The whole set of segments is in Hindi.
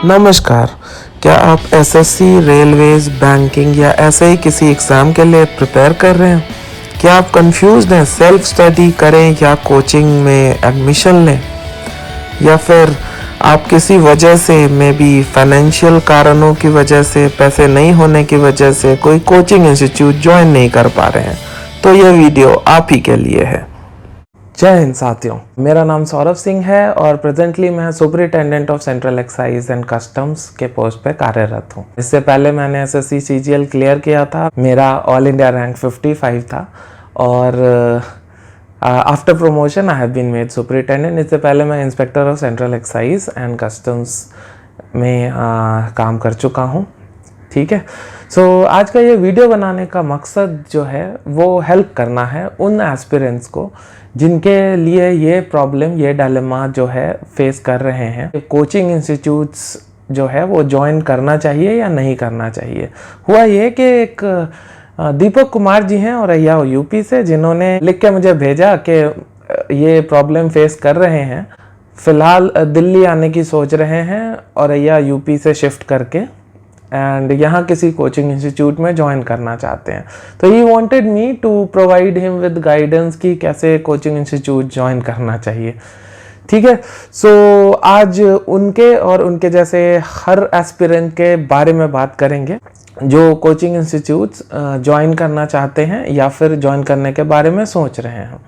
नमस्कार। क्या आप एसएससी, रेलवेज, बैंकिंग या ऐसे ही किसी एग्ज़ाम के लिए प्रिपेयर कर रहे हैं? क्या आप कंफ्यूज्ड हैं सेल्फ स्टडी करें या कोचिंग में एडमिशन लें? या फिर आप किसी वजह से मे बी फाइनेंशियल कारणों की वजह से, पैसे नहीं होने की वजह से कोई कोचिंग इंस्टीट्यूट ज्वाइन नहीं कर पा रहे हैं? तो ये वीडियो आप ही के लिए है। जय हिंद साथियों, मेरा नाम सौरभ सिंह है और प्रेजेंटली मैं superintendent of central excise and customs के पोस्ट पे कार्यरत हूँ। इससे पहले मैंने एसएससी सीजीएल क्लियर किया था, मेरा ऑल इंडिया रैंक 55 था और after promotion I have been made superintendent. इससे पहले मैं inspector of central excise and customs में काम कर चुका हूँ। ठीक है, सो आज का ये वीडियो बनाने का मकसद जो है वो हेल्प करना है उन एस्पिरेंट्स को जिनके लिए ये प्रॉब्लम, ये डायलेमा जो है फेस कर रहे हैं। कोचिंग इंस्टीट्यूट्स जो है वो ज्वाइन करना चाहिए या नहीं करना चाहिए। हुआ ये कि एक दीपक कुमार जी हैं और या यूपी से, जिन्होंने लिख के मुझे भेजा कि ये प्रॉब्लम फेस कर रहे हैं, फ़िलहाल दिल्ली आने की सोच रहे हैं और या यूपी से शिफ्ट करके एंड यहाँ किसी कोचिंग इंस्टीट्यूट में ज्वाइन करना चाहते हैं। तो he wanted me to provide him with guidance कि कैसे कोचिंग इंस्टीट्यूट ज्वाइन करना चाहिए। ठीक है, सो आज उनके और उनके जैसे हर एस्पिरेंट के बारे में बात करेंगे जो कोचिंग इंस्टीट्यूट्स ज्वाइन करना चाहते हैं या फिर ज्वाइन करने के बारे में सोच रहे हैं।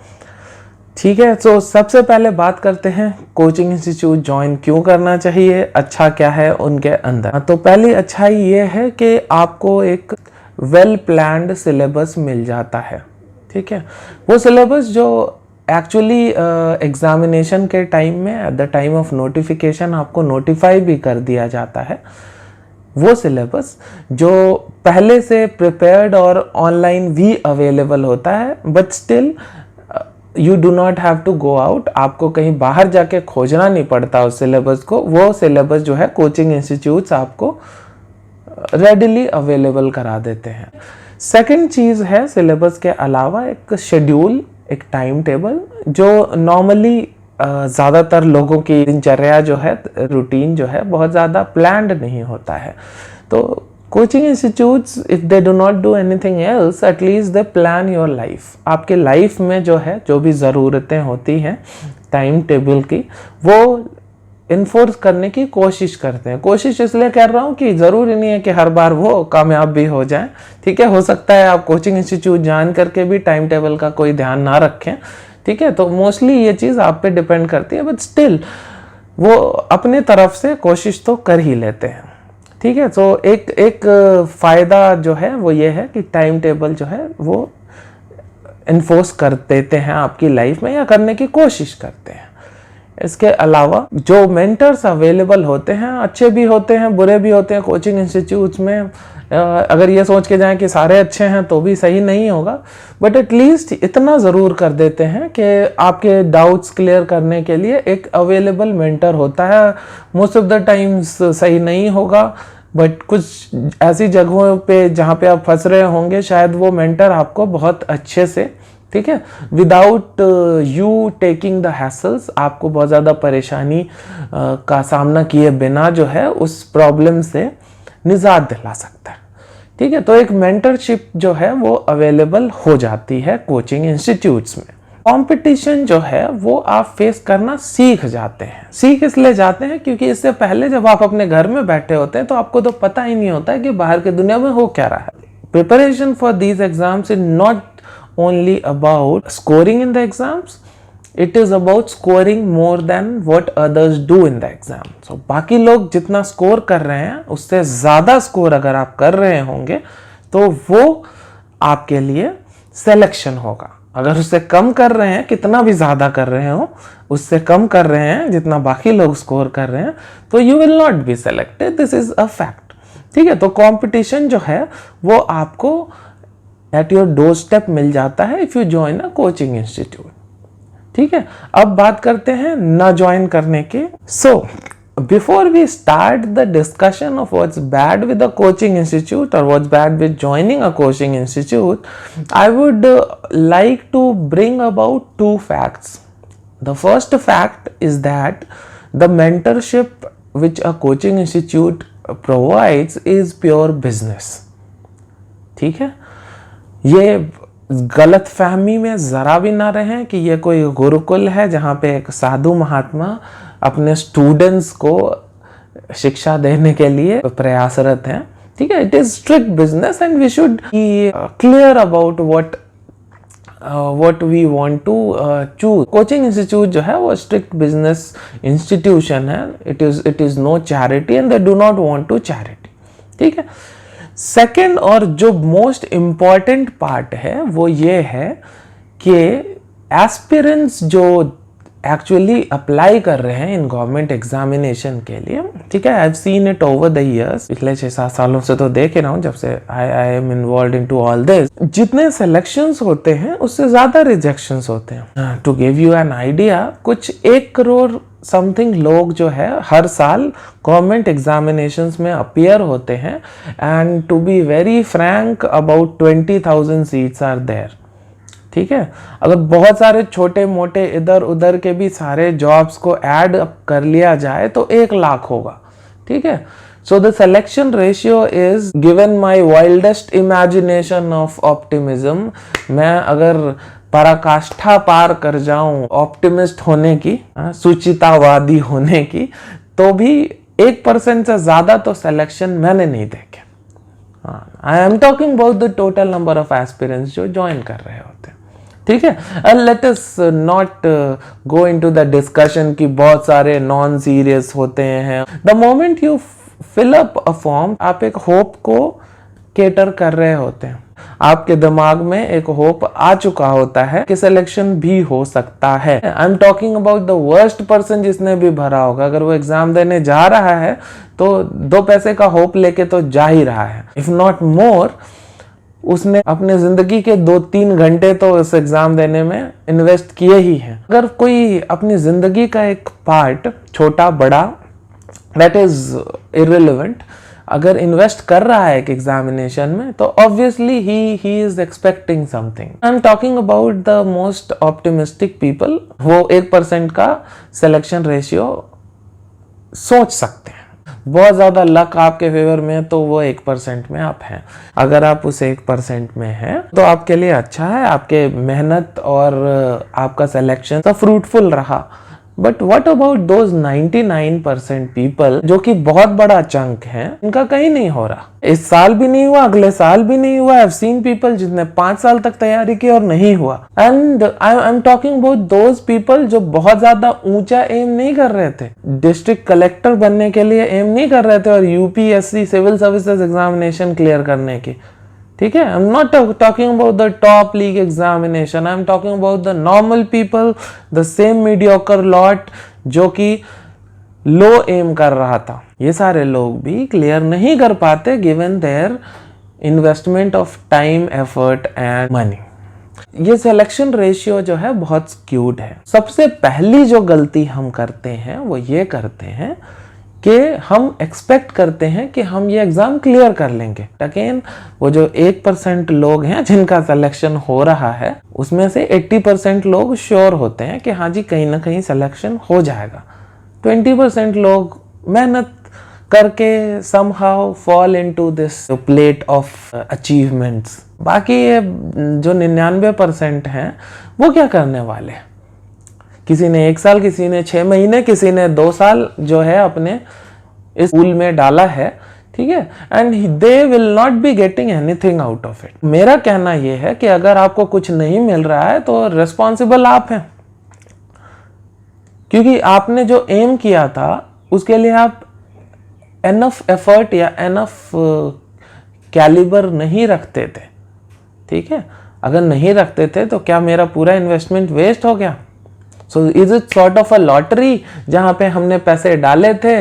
ठीक है, तो सबसे पहले बात करते हैं कोचिंग इंस्टीट्यूट ज्वाइन क्यों करना चाहिए, अच्छा क्या है उनके अंदर। तो पहली अच्छाई ये है कि आपको एक वेल प्लान्ड सिलेबस मिल जाता है। ठीक है, वो सिलेबस जो एक्चुअली एग्जामिनेशन के टाइम में, at the time of notification आपको नोटिफाई भी कर दिया जाता है, वो सिलेबस जो पहले से प्रिपेयर्ड और ऑनलाइन भी अवेलेबल होता है, but still you do not have to go out, आपको कहीं बाहर जाके खोजना नहीं पड़ता उस सिलेबस को। वो सिलेबस जो है कोचिंग इंस्टीट्यूट्स आपको रेडिली अवेलेबल करा देते हैं। सेकंड चीज़ है सिलेबस के अलावा एक शेड्यूल, एक टाइम टेबल जो नॉर्मली ज़्यादातर लोगों की दिनचर्या जो है, रूटीन जो है, बहुत ज़्यादा प्लान्ड नहीं होता है। तो coaching institutes, if they do not do anything else, at least they plan your life. आपके लाइफ में जो है, जो भी ज़रूरतें होती हैं टाइम टेबल की, वो इन्फोर्स करने की कोशिश करते हैं। कोशिश इसलिए कर रहा हूँ कि ज़रूरी नहीं है कि हर बार वो कामयाब भी हो जाए। ठीक है, हो सकता है आप कोचिंग इंस्टीट्यूट जान करके भी टाइम टेबल का कोई ध्यान ना रखें। ठीक है, तो मोस्टली ये चीज़ आप पे डिपेंड करती है, बट स्टिल वो अपने तरफ से कोशिश तो कर ही लेते हैं। ठीक है, तो एक फ़ायदा जो है वो ये है कि टाइम टेबल जो है वो इन्फोर्स कर देते हैं आपकी लाइफ में या करने की कोशिश करते हैं। इसके अलावा जो मेंटर्स अवेलेबल होते हैं, अच्छे भी होते हैं, बुरे भी होते हैं कोचिंग इंस्टीट्यूट्स में। अगर ये सोच के जाएं कि सारे अच्छे हैं तो भी सही नहीं होगा, बट एटलीस्ट इतना ज़रूर कर देते हैं कि आपके डाउट्स क्लियर करने के लिए एक अवेलेबल मेंटर होता है। मोस्ट ऑफ द टाइम्स सही नहीं होगा, बट कुछ ऐसी जगहों पे जहाँ पे आप फंस रहे होंगे, शायद वो मेंटर आपको बहुत अच्छे से, ठीक है, without you taking the hassles, आपको बहुत ज़्यादा परेशानी का सामना किए बिना जो है उस प्रॉब्लम से निजात दिला सकता है। ठीक है, तो एक मेंटरशिप जो है वो अवेलेबल हो जाती है कोचिंग इंस्टीट्यूट्स में। कंपटीशन जो है वो आप फेस करना सीख जाते हैं। सीख इसलिए जाते हैं क्योंकि इससे पहले जब आप अपने घर में बैठे होते हैं तो आपको तो पता ही नहीं होता है कि बाहर की दुनिया में हो क्या रहा है। Preparation for these exams is not only about scoring in the exams, it is about scoring more than what others do in the exam. So बाकी लोग जितना स्कोर कर रहे हैं उससे ज़्यादा स्कोर अगर आप कर रहे होंगे तो वो आपके लिए सिलेक्शन होगा। अगर उससे कम कर रहे हैं, कितना भी ज़्यादा कर रहे हो, उससे कम कर रहे हैं जितना बाकी लोग स्कोर कर रहे हैं, तो you will not be selected. This is a fact. ठीक है, तो कंपटीशन जो है वो आपको एट योर डोर स्टेप मिल जाता है if you join a coaching institute. ठीक है, अब बात करते हैं ना ज्वाइन करने की। So before we start the discussion of what's bad with a coaching institute और what's bad with joining a coaching institute, I would like to bring about two facts. The first fact is that the mentorship which a coaching institute provides is pure business. ठीक है, ये गलत फहमी में ज़रा भी ना रहें कि ये कोई गुरुकुल है जहाँ पे एक साधु महात्मा अपने स्टूडेंट्स को शिक्षा देने के लिए प्रयासरत हैं. ठीक है, it is strict business and we should be clear about what we want to choose. Coaching institute जो है वो स्ट्रिक्ट बिजनेस इंस्टीट्यूशन है. It is no charity and they do not want to charity. ठीक है. सेकंड और जो मोस्ट इम्पॉर्टेंट पार्ट है वो ये है कि एस्पिरेंट्स जो एक्चुअली अप्लाई कर रहे हैं इन गवर्नमेंट एग्जामिनेशन के लिए. ठीक है, I have seen it over the years. पिछले 6-7 सालों से तो देख रहा हूँ जब से I am involve into all this. जितने सिलेक्शंस होते हैं उससे ज्यादा रिजेक्शंस होते हैं. To give you an idea, कुछ 1 करोड़ समथिंग लोग जो है हर साल गवर्नमेंट एग्जामिनेशंस में अपीयर होते हैं. And to be very frank, about 20,000 seats are there. ठीक है, अगर बहुत सारे छोटे मोटे इधर उधर के भी सारे जॉब्स को ऐड कर लिया जाए तो 1 लाख होगा. ठीक है, so the selection ratio is given my wildest imagination of optimism. मैं अगर पराकाष्ठा पार कर जाऊं ऑप्टिमिस्ट होने की, सुचितावादी होने की, तो भी 1% से ज्यादा तो सिलेक्शन मैंने नहीं देखे. I am talking about the total number of aspirants जो ज्वाइन कर रहे होते हैं. ठीक है, let us not go into the discussion कि बहुत सारे नॉन सीरियस होते हैं. The moment you fill up a form, आप एक होप को केटर कर रहे होते हैं. आपके दिमाग में एक होप आ चुका होता है कि सिलेक्शन भी हो सकता है. I am talking about the worst person जिसने भी भरा होगा. अगर वो एग्जाम देने जा रहा है तो 2 पैसे का होप लेके तो जा ही रहा है. इफ नॉट मोर, उसने अपने जिंदगी के 2-3 घंटे तो इस एग्जाम देने में इन्वेस्ट किए ही हैं. अगर कोई अपनी जिंदगी का एक पार्ट, छोटा बड़ा, दैट इज इररिलेवेंट, अगर इन्वेस्ट कर रहा है एक एग्जामिनेशन में, तो obviously he is expecting something. I am talking about the most optimistic people. वो 1% का सिलेक्शन रेशियो सोच सकते हैं. बहुत ज्यादा लक आपके फेवर में तो वो 1% में आप हैं. अगर आप उस 1% में हैं तो आपके लिए अच्छा है, आपके मेहनत और आपका सिलेक्शन सब फ्रूटफुल रहा. But what about those 99% people जो कि बहुत बड़ा चंक है, इनका कहीं नहीं हो रहा. इस साल भी नहीं हुआ, अगले साल भी नहीं हुआ. आई हैव सीन पीपल जिसने 5 साल तक तैयारी की और नहीं हुआ. And I am talking about those people जो बहुत ज्यादा ऊंचा एम नहीं कर रहे थे. डिस्ट्रिक्ट कलेक्टर बनने के लिए एम नहीं कर रहे थे और UPSC civil services examination clear करने की. ठीक है, I am not talking about the top league examination. I am talking about the normal people, the same mediocre lot जो कि लो एम कर रहा था. ये सारे लोग भी क्लियर नहीं कर पाते given their investment of time, effort and money. ये सिलेक्शन रेशियो जो है बहुत स्क्यूड है. सबसे पहली जो गलती हम करते हैं वो ये करते हैं कि हम एक्सपेक्ट करते हैं कि हम ये एग्जाम क्लियर कर लेंगे. अगेन, वो जो 1% लोग हैं जिनका सिलेक्शन हो रहा है, उसमें से 80% लोग श्योर होते हैं कि हाँ जी कहीं ना कहीं सिलेक्शन हो जाएगा. 20% लोग मेहनत करके somehow fall into this plate of achievements. बाकी ये जो 99% हैं वो क्या करने वाले हैं? किसी ने 1 साल, किसी ने 6 महीने, किसी ने 2 साल जो है अपने इस स्कूल में डाला है. ठीक है, and they will not be getting anything out of it. मेरा कहना यह है कि अगर आपको कुछ नहीं मिल रहा है तो रिस्पॉन्सिबल आप हैं, क्योंकि आपने जो एम किया था उसके लिए आप एनफ एफर्ट या एनफ कैलिबर नहीं रखते थे. ठीक है, अगर नहीं रखते थे तो क्या मेरा पूरा इन्वेस्टमेंट वेस्ट हो गया? So is it sort of a lottery जहां पे हमने पैसे डाले थे,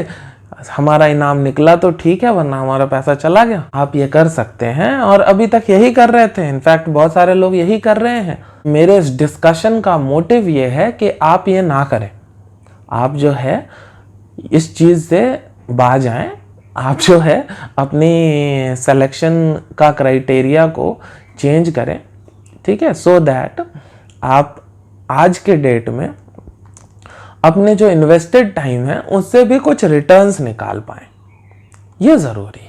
हमारा इनाम निकला तो ठीक है, वरना हमारा पैसा चला गया. आप ये कर सकते हैं और अभी तक यही कर रहे थे. इनफैक्ट बहुत सारे लोग यही कर रहे हैं. मेरे इस डिस्कशन का मोटिव ये है कि आप ये ना करें. आप जो है इस चीज से बाज आएं. आप जो है अपनी सिलेक्शन का क्राइटेरिया को चेंज करें. ठीक है, सो दैट आप आज के डेट में अपने जो इन्वेस्टेड टाइम है उससे भी कुछ रिटर्न्स निकाल पाएं। ये ज़रूरी है।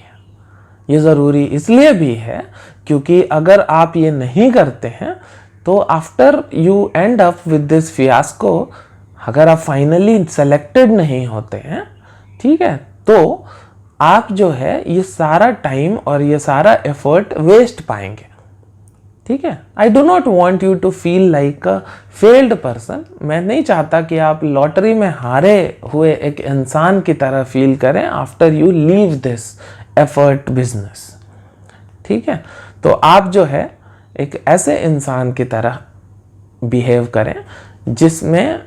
ये ज़रूरी इसलिए भी है क्योंकि अगर आप ये नहीं करते हैं तो after you and up with this fiasco, अगर आप फाइनली सेलेक्टेड नहीं होते हैं, ठीक है, तो आप जो है ये सारा टाइम और ये सारा एफर्ट वेस्ट पाएंगे। ठीक है, I do not want you to feel like a failed person. मैं नहीं चाहता कि आप लॉटरी में हारे हुए एक इंसान की तरह फील करें after you leave this effort business. ठीक है, तो आप जो है एक ऐसे इंसान की तरह बिहेव करें जिसमें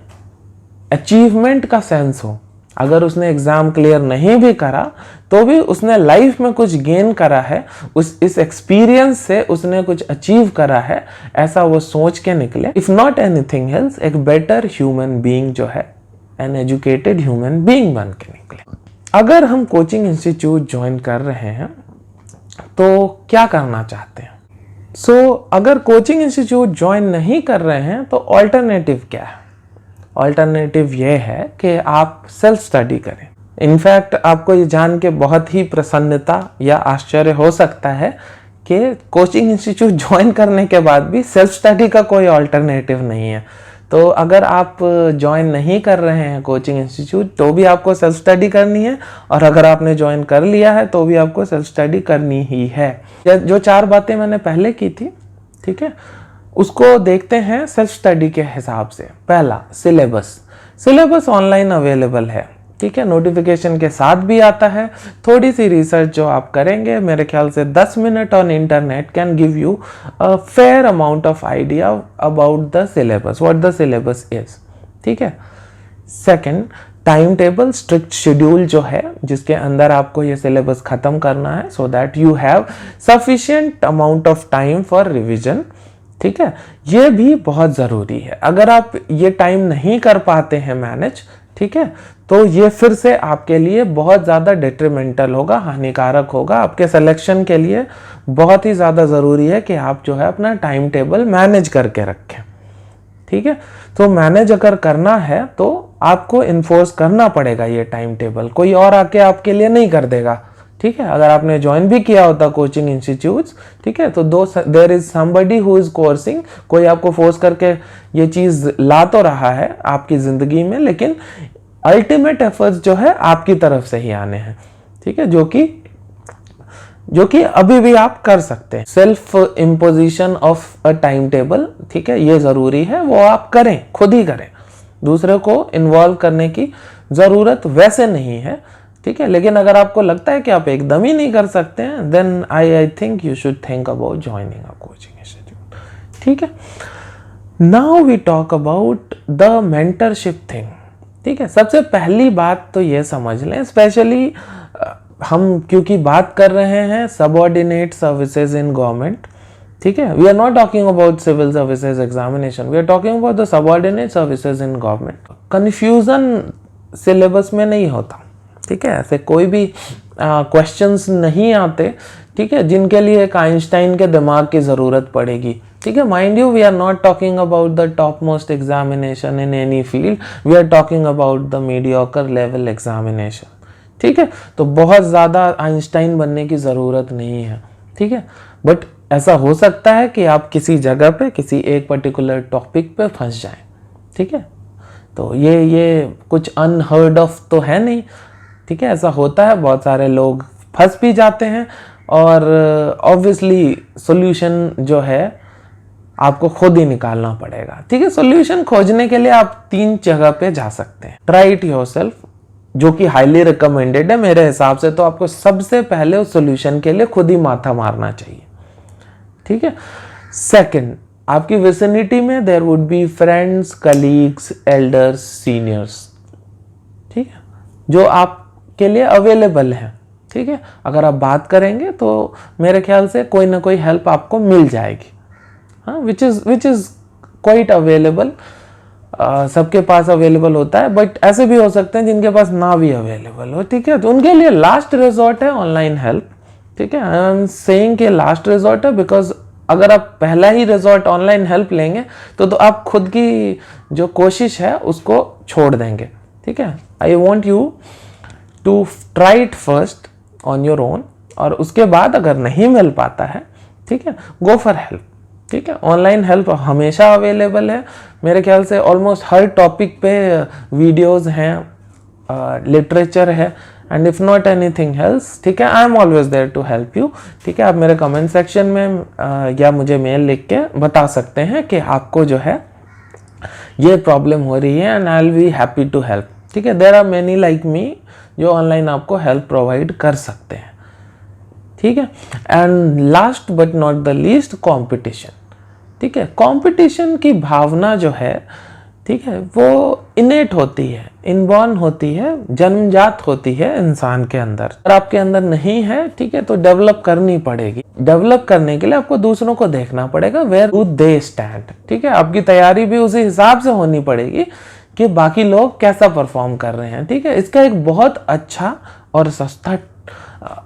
अचीवमेंट का सेंस हो। अगर उसने एग्जाम क्लियर नहीं भी करा तो भी उसने लाइफ में कुछ गेन करा है, इस एक्सपीरियंस से उसने कुछ अचीव करा है, ऐसा वो सोच के निकले। इफ नॉट एनीथिंग एल्स, एक बेटर ह्यूमन बीइंग जो है, एन एजुकेटेड ह्यूमन बीइंग बन के निकले। अगर हम कोचिंग इंस्टीट्यूट ज्वाइन कर रहे हैं तो क्या करना चाहते हैं? अगर कोचिंग इंस्टीट्यूट ज्वाइन नहीं कर रहे हैं तो ऑल्टरनेटिव क्या है? ऑल्टरनेटिव ये है कि आप सेल्फ स्टडी करें। इनफैक्ट आपको ये जान के बहुत ही प्रसन्नता या आश्चर्य हो सकता है कि कोचिंग इंस्टीट्यूट ज्वाइन करने के बाद भी सेल्फ स्टडी का कोई ऑल्टरनेटिव नहीं है। तो अगर आप ज्वाइन नहीं कर रहे हैं कोचिंग इंस्टीट्यूट तो भी आपको सेल्फ स्टडी करनी है, और अगर आपने ज्वाइन कर लिया है तो भी आपको सेल्फ स्टडी करनी ही है। जो 4 बातें मैंने पहले की थी, ठीक है, उसको देखते हैं सेल्फ स्टडी के हिसाब से। पहला, सिलेबस ऑनलाइन अवेलेबल है, ठीक है, नोटिफिकेशन के साथ भी आता है। थोड़ी सी रिसर्च जो आप करेंगे, मेरे ख्याल से 10 minute on internet can give you a fair amount of idea about the syllabus, what the syllabus is. ठीक है। Second, time table, strict schedule जो है जिसके अंदर आपको ये सिलेबस खत्म करना है, so that you have sufficient amount of time for revision. ठीक है, ये भी बहुत ज़रूरी है। अगर आप ये टाइम नहीं कर पाते हैं मैनेज, ठीक है, तो ये फिर से आपके लिए बहुत ज़्यादा डेट्रीमेंटल होगा, हानिकारक होगा। आपके सिलेक्शन के लिए बहुत ही ज़्यादा ज़रूरी है कि आप जो है अपना टाइम टेबल मैनेज करके रखें। ठीक है, तो मैनेज अगर करना है तो आपको इन्फोर्स करना पड़ेगा ये टाइम टेबल, कोई और आके आपके लिए नहीं कर देगा। ठीक है, अगर आपने ज्वाइन भी किया होता कोचिंग इंस्टीट्यूट्स, ठीक है, तो there is somebody who is coercing, कोई आपको फोर्स करके ये चीज ला तो रहा है आपकी जिंदगी में, लेकिन अल्टीमेट एफर्ट्स जो है आपकी तरफ से ही आने हैं। ठीक है, जो कि अभी भी आप कर सकते हैं। Self imposition of a time table, ठीक है, ये जरूरी है, वो आप करें, खुद ही करें, दूसरे को इन्वॉल्व करने की जरूरत वैसे नहीं है। ठीक है, लेकिन अगर आपको लगता है कि आप एकदम ही नहीं कर सकते हैं, then I think you should think about joining a coaching institute. ठीक है, now we talk about the mentorship thing. ठीक है, सबसे पहली बात तो ये समझ लें, स्पेशली हम क्योंकि बात कर रहे हैं सबऑर्डिनेट सर्विसेज इन गवर्नमेंट, ठीक है, we are not talking about civil services examination, we are talking about the subordinate services in government. Confusion syllabus में नहीं होता, ठीक है, ऐसे कोई भी क्वेश्चंस नहीं आते, ठीक है, जिनके लिए एक आइंस्टाइन के दिमाग की ज़रूरत पड़ेगी। ठीक है, mind you, we are not talking about the top most examination in any field, we are talking about the mediocre level examination. ठीक है, तो बहुत ज़्यादा आइंस्टाइन बनने की ज़रूरत नहीं है। ठीक है, बट ऐसा हो सकता है कि आप किसी जगह पे किसी एक पर्टिकुलर टॉपिक पे फंस जाएं। ठीक है, तो ये कुछ अनहर्ड ऑफ तो है नहीं। ठीक है, ऐसा होता है, बहुत सारे लोग फंस भी जाते हैं, और ऑब्वियसली सॉल्यूशन जो है आपको खुद ही निकालना पड़ेगा। ठीक है, सॉल्यूशन खोजने के लिए आप 3 जगह पे जा सकते हैं। ट्राई इट योरसेल्फ, जो कि हाईली रिकमेंडेड है मेरे हिसाब से, तो आपको सबसे पहले उस सॉल्यूशन के लिए खुद ही माथा मारना चाहिए। ठीक है, सेकंड, आपकी विसिनिटी में there would be friends, colleagues, elders, seniors, ठीक है, जो आपके लिए अवेलेबल है। ठीक है, अगर आप बात करेंगे तो मेरे ख्याल से कोई ना कोई हेल्प आपको मिल जाएगी। हाँ, विच इज क्वाइट अवेलेबल, सबके पास अवेलेबल होता है, बट ऐसे भी हो सकते हैं जिनके पास ना भी अवेलेबल हो। ठीक है, तो उनके लिए लास्ट रिजॉर्ट है ऑनलाइन हेल्प। ठीक है, आई एम सेइंग कि लास्ट रिजॉर्ट है बिकॉज अगर आप पहला ही रिजॉर्ट ऑनलाइन हेल्प लेंगे तो आप खुद की जो कोशिश है उसको छोड़ देंगे, ठीक है। I want you to try it first on your own, और उसके बाद अगर नहीं मिल पाता है, ठीक है, गो फॉर हेल्प, ठीक है। ऑनलाइन हेल्प हमेशा अवेलेबल है, मेरे ख्याल से ऑलमोस्ट हर टॉपिक पे वीडियोस हैं, लिटरेचर है, and if not anything else, ठीक है, I am always there to help you, ठीक है। आप मेरे कमेंट सेक्शन में या मुझे मेल लिख के बता सकते हैं कि आपको जो है ये प्रॉब्लम हो रही है, and I will be happy to help, ठीक है। There are many like me जो ऑनलाइन आपको हेल्प प्रोवाइड कर सकते हैं, ठीक है। And last but not the least, competition, ठीक है। कंपटीशन की भावना जो है, ठीक है, वो इनेट होती है, इनबॉर्न होती है, जन्मजात होती है इंसान के अंदर। अगर आपके अंदर नहीं है, ठीक है, तो डेवलप करनी पड़ेगी। डेवलप करने के लिए आपको दूसरों को देखना पड़ेगा, वेयर डू दे स्टैंड, ठीक है। आपकी तैयारी भी उसी हिसाब से होनी पड़ेगी कि बाकी लोग कैसा परफॉर्म कर रहे हैं, ठीक है। इसका एक बहुत अच्छा और सस्ता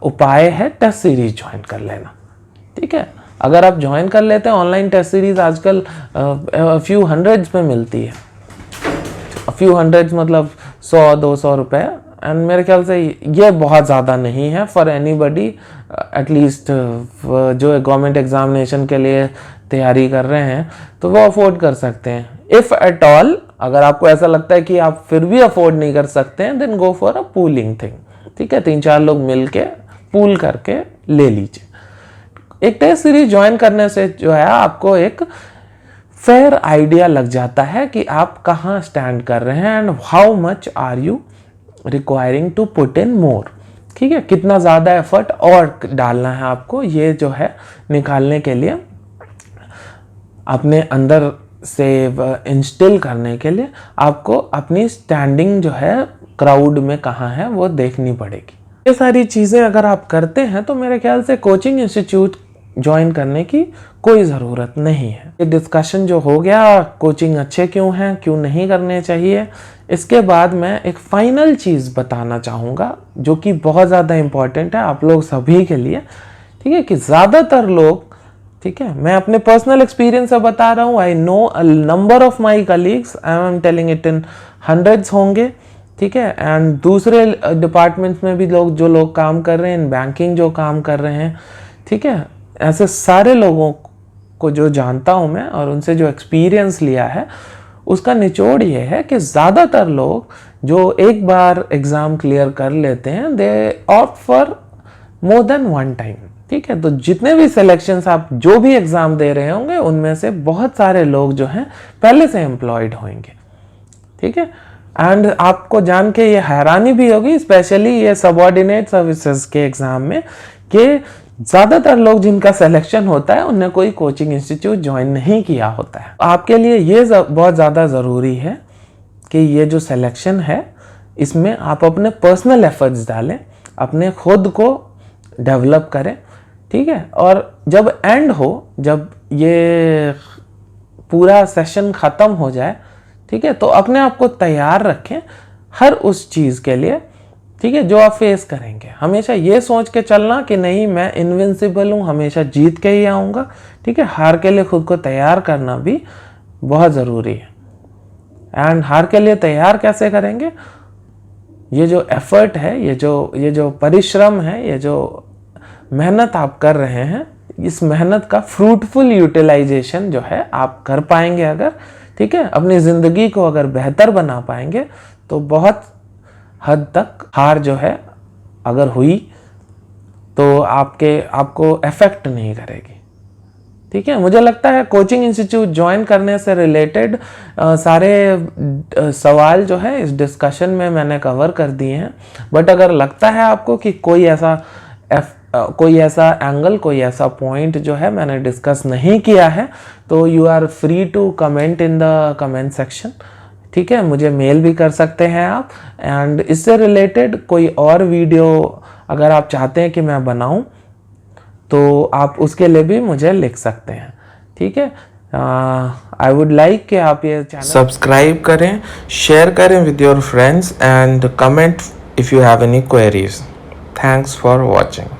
उपाय है टेस्ट सीरीज ज्वाइन कर लेना, ठीक है। अगर आप ज्वाइन कर लेते हैं ऑनलाइन टेस्ट सीरीज, आजकल फ्यू हंड्रेड्स में मिलती है, फ्यू हंड्रेड्स मतलब 100-200 रुपए, एंड मेरे ख्याल से ये बहुत ज़्यादा नहीं है फॉर एनीबडी, एटलीस्ट जो गवर्नमेंट एग्जामिनेशन के लिए तैयारी कर रहे हैं तो वो अफोर्ड कर सकते हैं। इफ़ एट ऑल अगर आपको ऐसा लगता है कि आप फिर भी अफोर्ड नहीं कर सकते हैं, then go for a pooling thing, ठीक है। 3-4 लोग मिल के पूल करके ले लीजिए। एक टेस्ट सीरीज ज्वाइन करने से जो है आपको एक फेयर आइडिया लग जाता है कि आप कहाँ स्टैंड कर रहे हैं, and how much are you requiring to put in more, ठीक है। कितना ज़्यादा एफर्ट और डालना है आपको, ये जो है निकालने के लिए, अपने अंदर से इंस्टिल करने के लिए आपको अपनी स्टैंडिंग जो है क्राउड में कहाँ है वो देखनी पड़ेगी। ये सारी चीज़ें अगर आप करते हैं तो मेरे ख्याल से कोचिंग इंस्टीट्यूट ज्वाइन करने की कोई ज़रूरत नहीं है। ये डिस्कशन जो हो गया कोचिंग अच्छे क्यों हैं, क्यों नहीं करने चाहिए, इसके बाद मैं एक फाइनल चीज़ बताना चाहूँगा जो कि बहुत ज़्यादा इम्पॉर्टेंट है आप लोग सभी के लिए, ठीक है। कि ज़्यादातर लोग, ठीक है, मैं अपने पर्सनल एक्सपीरियंस से बता रहा हूँ, I know a number of my colleagues, I am telling it in hundreds होंगे, ठीक है। एंड दूसरे डिपार्टमेंट्स में भी जो लोग काम कर रहे हैं, इन बैंकिंग जो काम कर रहे हैं, ठीक है, ऐसे सारे लोगों को जो जानता हूँ मैं और उनसे जो एक्सपीरियंस लिया है, उसका निचोड़ ये है कि ज़्यादातर लोग जो एक बार एग्ज़ाम क्लियर कर लेते हैं, दे opt for more than one time, ठीक है। तो जितने भी सिलेक्शंस आप जो भी एग्ज़ाम दे रहे होंगे, उनमें से बहुत सारे लोग जो हैं पहले से एम्प्लॉयड होंगे, ठीक है। एंड आपको जान के ये हैरानी भी होगी, स्पेशली ये सबऑर्डिनेट सर्विसेज के एग्ज़ाम में, कि ज़्यादातर लोग जिनका सिलेक्शन होता है उन्हें कोई कोचिंग इंस्टीट्यूट ज्वाइन नहीं किया होता है। आपके लिए ये बहुत ज़्यादा ज़रूरी है कि ये जो सिलेक्शन है इसमें आप अपने पर्सनल एफर्ट्स डालें, अपने खुद को डेवलप करें, ठीक है। और जब एंड हो, जब ये पूरा सेशन ख़त्म हो जाए, ठीक है, तो अपने आप को तैयार रखें हर उस चीज़ के लिए, ठीक है, जो आप फेस करेंगे। हमेशा ये सोच के चलना कि नहीं मैं इनविंसिबल हूँ, हमेशा जीत के ही आऊँगा, ठीक है। हार के लिए खुद को तैयार करना भी बहुत ज़रूरी है। एंड हार के लिए तैयार कैसे करेंगे? ये जो एफर्ट है, ये जो परिश्रम है, ये जो मेहनत आप कर रहे हैं, इस मेहनत का फ्रूटफुल यूटिलाइजेशन जो है आप कर पाएंगे अगर, ठीक है, अपनी ज़िंदगी को अगर बेहतर बना पाएंगे, तो बहुत हद तक हार जो है अगर हुई तो आपको अफेक्ट नहीं करेगी, ठीक है। मुझे लगता है कोचिंग इंस्टीट्यूट ज्वाइन करने से रिलेटेड सारे सवाल जो है इस डिस्कशन में मैंने कवर कर दिए हैं। बट अगर लगता है आपको कि कोई ऐसा एंगल, कोई ऐसा पॉइंट जो है मैंने डिस्कस नहीं किया है, तो you are free to comment in the comment section, ठीक है। मुझे मेल भी कर सकते हैं आप। एंड इससे रिलेटेड कोई और वीडियो अगर आप चाहते हैं कि मैं बनाऊं, तो आप उसके लिए भी मुझे लिख सकते हैं, ठीक है। आई वुड लाइक कि आप ये चैनल सब्सक्राइब करें, शेयर करें with your friends, and comment if you have any queries. Thanks for watching.